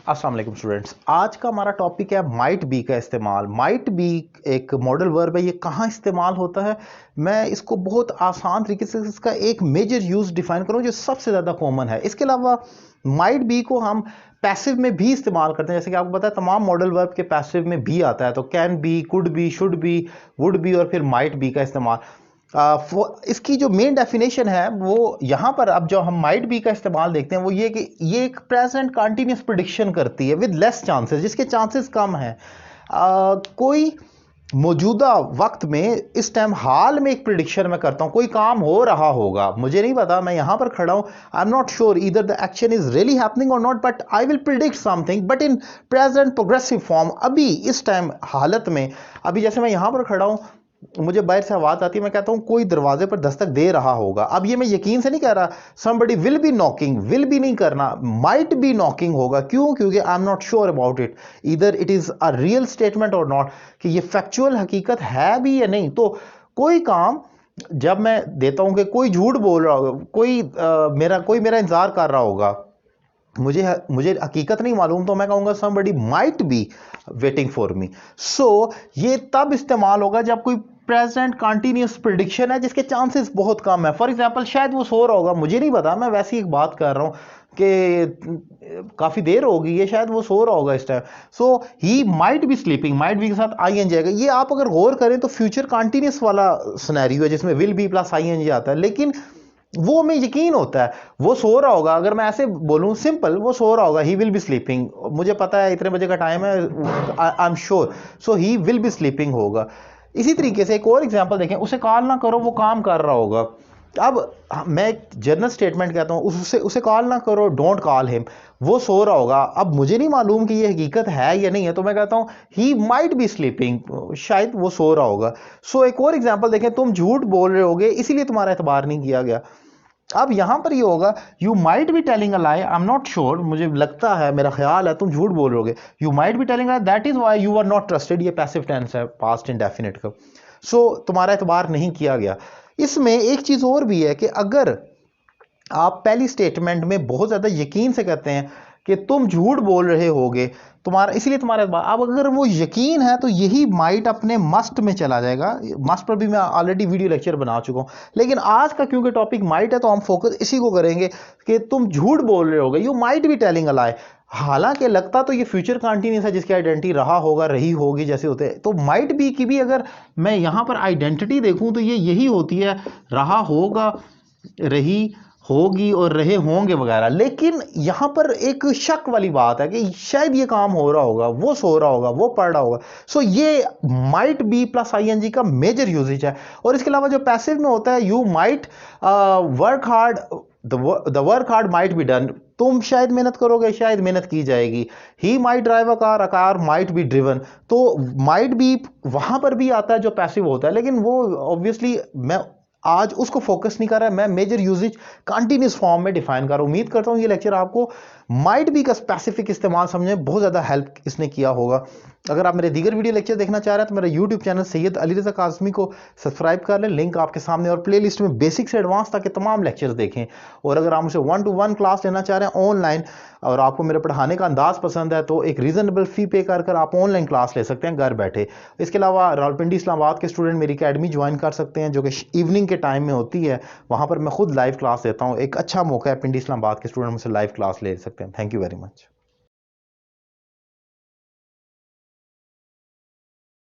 अस्सलाम वालेकुम स्टूडेंट्स। आज का हमारा टॉपिक है माइट बी का इस्तेमाल। माइट बी एक मॉडल वर्ब है, ये कहाँ इस्तेमाल होता है। मैं इसको बहुत आसान तरीके से इसका एक मेजर यूज डिफाइन करूँ जो सबसे ज़्यादा कॉमन है। इसके अलावा माइट बी को हम पैसिव में भी इस्तेमाल करते हैं, जैसे कि आपको पता है तमाम मॉडल वर्ब के पैसिव में भी आता है, तो can be, could be, should be, would be और फिर माइट बी का इस्तेमाल। इसकी जो मेन डेफिनेशन है वो यहाँ पर अब जो हम माइट बी का इस्तेमाल देखते हैं वो ये कि ये एक प्रेजेंट कंटिन्यूस प्रिडिक्शन करती है विद लेस चांसेस, जिसके चांसेस कम हैं। कोई मौजूदा वक्त में इस टाइम हाल में एक प्रिडिक्शन मैं करता हूं, कोई काम हो रहा होगा, मुझे नहीं पता, मैं यहां पर खड़ा हूं, I am not sure either the action is really happening or not, but I will predict something but in present progressive form. अभी इस टाइम हालत में, अभी जैसे मैं यहां पर खड़ा हूं, मुझे बाहर से आवाज आती है, मैं कहता हूं कोई दरवाजे पर दस्तक दे रहा होगा। अब ये मैं यकीन से नहीं कह रहा, somebody will be knocking, will be नहीं करना, माइट बी नॉकिंग होगा। क्यों? क्योंकि I am not sure about it, either it is a real statement or not, कि ये फैक्चुअल हकीकत है भी या नहीं। तो कोई काम जब मैं देता हूं कि कोई झूठ बोल रहा होगा, कोई मेरा इंतजार कर रहा होगा, मुझे मुझे हकीकत नहीं मालूम, तो मैं कहूंगा somebody might be waiting for me। सो ये तब इस्तेमाल होगा जब कोई प्रेजेंट कंटिन्यूस प्रिडिक्शन है जिसके चांसेस बहुत कम है। फॉर एग्जांपल शायद वो सो रहा होगा, मुझे नहीं पता, मैं वैसी एक बात कर रहा हूं कि काफी देर होगी, ये शायद वो सो रहा होगा इस time. So he might be sleeping, might be के साथ आई एन जाएगा। ये आप अगर गौर करें तो फ्यूचर कंटिन्यूस वाला सिनेरियो है जिसमें will be plus I N G आता है, लेकिन वो हमें यकीन होता है वो सो रहा होगा। अगर मैं ऐसे बोलूं सिंपल, वो सो रहा होगा, ही विल बी स्लीपिंग, मुझे पता है इतने बजे का टाइम है, I am sure, so he will be sleeping होगा। इसी तरीके से एक और एग्जांपल देखें, उसे कॉल ना करो, वो काम कर रहा होगा। अब मैं एक जनरल स्टेटमेंट कहता हूं, उसे कॉल ना करो, डोंट कॉल हिम, वो सो रहा होगा। अब मुझे नहीं मालूम कि ये हकीकत है या नहीं है, तो मैं कहता हूं ही माइट बी स्लीपिंग, शायद वो सो रहा होगा। सो एक और एग्जांपल देखें, तुम झूठ बोल रहे होगे इसीलिए तुम्हारा एतबार नहीं किया गया। अब यहां पर ये होगा, you might be telling a lie, I am not sure, मुझे लगता है, मेरा ख्याल है तुम झूठ बोल रहोगे, you might be telling that is why you are not trusted, ये पैसिव टेंस है पास्ट इंडेफिनिट का। सो तुम्हारा एतबार नहीं किया गया। इसमें एक चीज और भी है कि अगर आप पहली स्टेटमेंट में बहुत ज्यादा यकीन से कहते हैं कि तुम झूठ बोल रहे होगे, तुम्हारा इसलिए तुम्हारा एतबार, अब अगर वो यकीन है तो यही माइट अपने मस्ट में चला जाएगा। मस्ट पर भी मैं ऑलरेडी वीडियो लेक्चर बना चुका हूं, लेकिन आज का क्योंकि टॉपिक माइट है तो हम फोकस इसी को करेंगे कि तुम झूठ बोल रहे होगे, you might be telling a lie. हालांकि लगता तो ये फ्यूचर कंटिन्यूस है जिसकी आइडेंटिटी रहा होगा, रही होगी जैसे होते हैं, तो माइट बी की भी अगर मैं यहां पर आइडेंटिटी देखूं तो ये यही होती है, रहा होगा, रही होगी और रहे होंगे वगैरह। लेकिन यहां पर एक शक वाली बात है कि शायद ये काम हो रहा होगा, वो सो रहा होगा, वो पढ़ रहा होगा। सो ये might be plus I N G का मेजर यूजेज है। और इसके अलावा जो पैसिव में होता है, you might work hard, the work hard might be done, तुम शायद मेहनत करोगे, शायद मेहनत की जाएगी। He might drive a car might be driven, तो माइट बी वहां पर भी आता है जो पैसिव होता है, लेकिन वो ऑब्वियसली मैं आज उसको फोकस नहीं कर रहा है, मैं मेजर यूजेज कंटिन्यूस फॉर्म में डिफाइन कर रहा हूं। उम्मीद करता हूं ये लेक्चर आपको माइट बी का स्पेसिफिक इस्तेमाल समझने में बहुत ज्यादा हेल्प इसने किया होगा। अगर आप मेरे दीगर वीडियो लेक्चर देखना चाह रहे हैं तो मेरा यूट्यूब चैनल सैयद अली रज़ा काज़मी को सब्सक्राइब कर लें, लिंक आपके सामने, और प्ले लिस्ट में बेसिक से एडवांस तक के तमाम लेक्चर्स देखें। और अगर आप मुझसे 1-to-1 क्लास लेना चाह रहे हैं ऑनलाइन और आपको मेरे पढ़ाने का अंदाज पसंद है तो एक रीजनेबल फी पे कर आप ऑनलाइन क्लास ले सकते हैं घर बैठे। इसके अलावा रावलपिंडी इस्लामाबाद के स्टूडेंट मेरी अकेडमी ज्वाइन कर सकते हैं जो कि इवनिंग के टाइम में होती है, वहां पर मैं खुद लाइव क्लास देता हूँ। एक अच्छा मौका है, पिंडी इस्लामाबाद के स्टूडेंट मुझसे लाइव क्लास ले सकते हैं। Thank you very much.